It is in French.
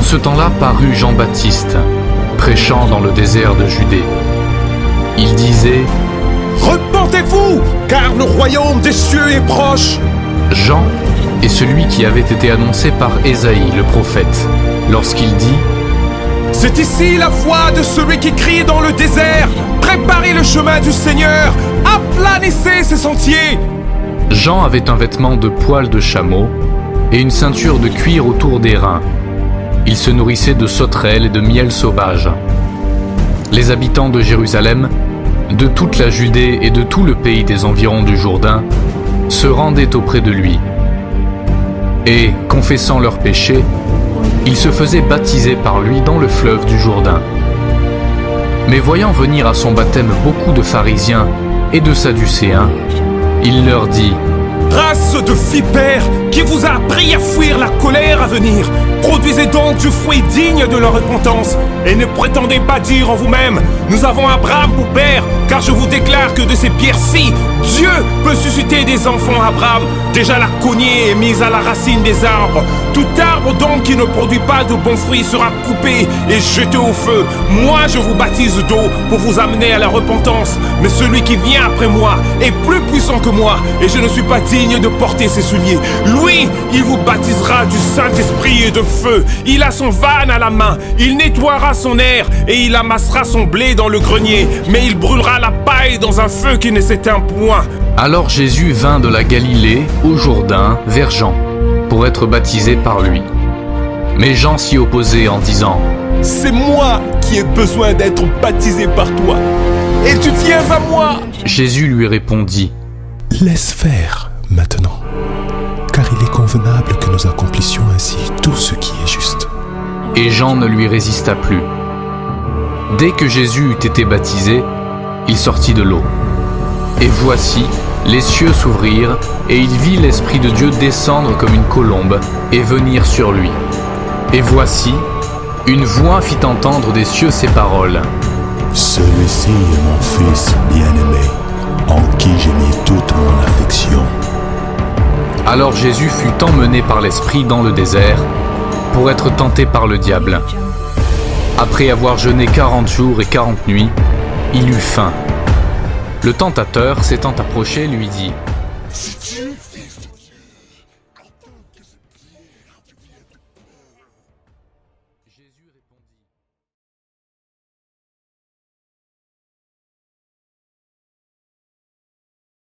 ce temps-là parut Jean-Baptiste, prêchant dans le désert de Judée. Il disait : Repentez-vous, car le royaume des cieux est proche. Jean est celui qui avait été annoncé par Ésaïe, le prophète, lorsqu'il dit : C'est ici la voix de celui qui crie dans le désert. Préparez le chemin du Seigneur, aplanissez ses sentiers. Jean avait un vêtement de poil de chameau et une ceinture de cuir autour des reins. Il se nourrissait de sauterelles et de miel sauvage. Les habitants de Jérusalem, de toute la Judée et de tout le pays des environs du Jourdain se rendaient auprès de lui. Et, confessant leurs péchés, ils se faisaient baptiser par lui dans le fleuve du Jourdain. Mais voyant venir à son baptême beaucoup de pharisiens et de sadducéens, il leur dit : Race de vipères, qui vous a appris à fuir la colère à venir, produisez donc du fruit digne de la repentance, et ne prétendez pas dire en vous-même : Nous avons Abraham pour père, car je vous déclare que de ces pierres-ci, Dieu peut susciter des enfants à Abraham. Déjà la cognée est mise à la racine des arbres. Tout arbre donc qui ne produit pas de bons fruits sera coupé et jeté au feu. Moi je vous baptise d'eau pour vous amener à la repentance, mais celui qui vient après moi est plus puissant que moi, et je ne suis pas digne de porter ses souliers. Lui, il vous baptisera du Saint-Esprit et de feu. Il a son van à la main, il nettoiera son air et il amassera son blé dans le grenier, mais il brûlera la paille dans un feu qui ne s'éteint point. Alors Jésus vint de la Galilée au Jourdain vers Jean, pour être baptisé par lui. Mais Jean s'y opposait en disant : C'est moi qui ai besoin d'être baptisé par toi, et tu viens à moi. Jésus lui répondit : Laisse faire maintenant, car il est convenable que nous accomplissions ainsi tout ce qui est juste. Et Jean ne lui résista plus. Dès que Jésus eut été baptisé, il sortit de l'eau. Et voici, les cieux s'ouvrirent, et il vit l'Esprit de Dieu descendre comme une colombe et venir sur lui. Et voici, une voix fit entendre des cieux ces paroles : Celui-ci est mon Fils bien-aimé, en qui j'ai mis toute mon affection. Alors Jésus fut emmené par l'Esprit dans le désert pour être tenté par le diable. Après avoir jeûné 40 jours et 40 nuits, il eut faim. Le tentateur, s'étant approché, lui dit : Si tu